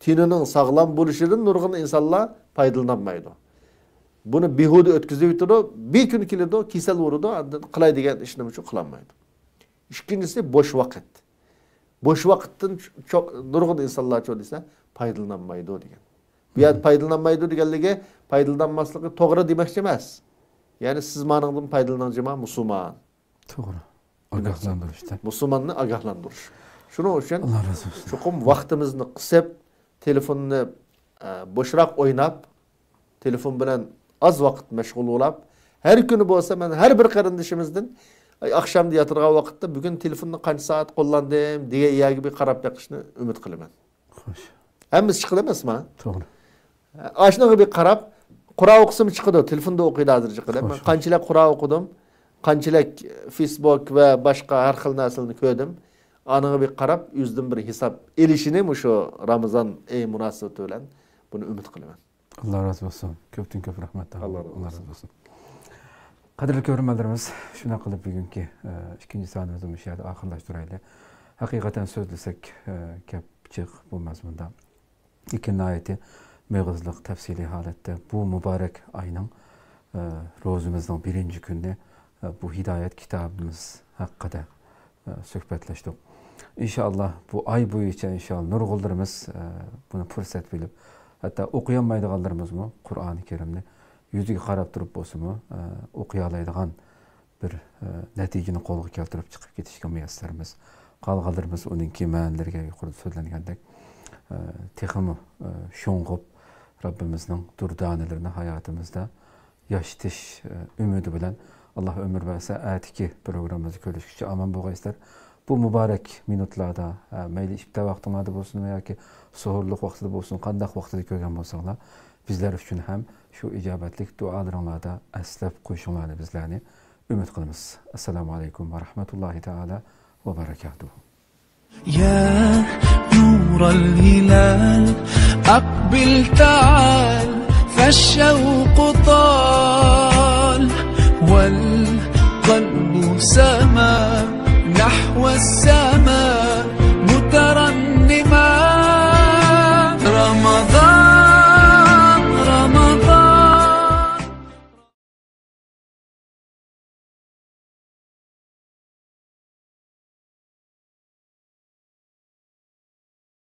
tininin sağlam buluşunun nurgun insanlar paydalanmaydı. Bunu bihudu ötküzü bitiriyor, bir gün kilidi kisel vurudu, kılay diyen işlemi çok kılamaydı. İkincisi boş vakit. Boş vakitin çok nurgun insanlar çoğu ise paydalanmaydı diyen. Bir yer paydalanmaydı diyenlige paydalanmaslığı toğra demekçi emas. Yani siz manığın paydalanacağıma Müslüman. Doğru. Agahlandırışta. Müslümanını agahlandırış. Şunun için çokum vaktimizni kısıp telefonunu boşrak oynap telefon bilen az vakit meşgul olap her günü bolsa men her bir qarindişimizden akşam yatırgan vaqtda bugün telefonunu qancha saat kullandım diye ya gibi qarab bakışını ümit qilaman. Xo'sh. Hamiz chiqil emasmi? To'g'ri. Ashnaga bir qarab Kur'an okusum çıkıdı. Telefonda okuydu hazır çıkıdı. Ben kançilek Kur'an okudum. Kançilek Facebook ve başka her xil narsani ko'rdim. Anığı bir qarab, yüzden bir hesap elişini şu Ramazan ey münasebeti bilen bunu ümit qilaman. Allah razı olsun. Köptün köp rahmet. Allah razı olsun. Qadrli ko'rganlarimiz, shuna qilib bugungi ikkinchi sonimizni shu yerda oxirlashtiraylik. Haqiqatan so'zlasak gap chiq bu mazmunda. İkinci ayeti mevzuluk tafsili halette bu mübarek ayının rozumuzdan birinci günde bu hidayet kitabımız hakkında söhbetleştik. İnşallah bu ay boyunca inşallah nurgullarımız bunu fırsat bilip hatta okuyamaydıganlarımız mı Kur'an-ı Kerim'ni yüzüge qarab turib bolsunmu okuyalaydigan bir natijani qo'lga keltirib chiqib ketishga muyassarmiz. Qolganlarimiz uninki ma'nilariga yuqorida so'zlangandek texmi sho'ng'ib Rabbimizning durdanalarini hayatımızda yaşatış ümidi bilan Allah ömür verse atiki programımızı ko'rishgacha aman bo'lgaysizlar. Bu mübarek minutlarda mayli ishda vaqtinglarda bo'lsin yoki suhurlik vaqtida bo'lsin, qanday vaqtida ko'rgan bo'lsanglar, bizler uchun ham şu ijobatlik duolaringlarda aslab qo'yishinglarni bizlarni umid qilamiz. Assalomu alaykum va rahmatullohi taala va barakatuh. يا نور الهلال أقبل تعال فالشوق طال والقلب سما نحو السماء مترقب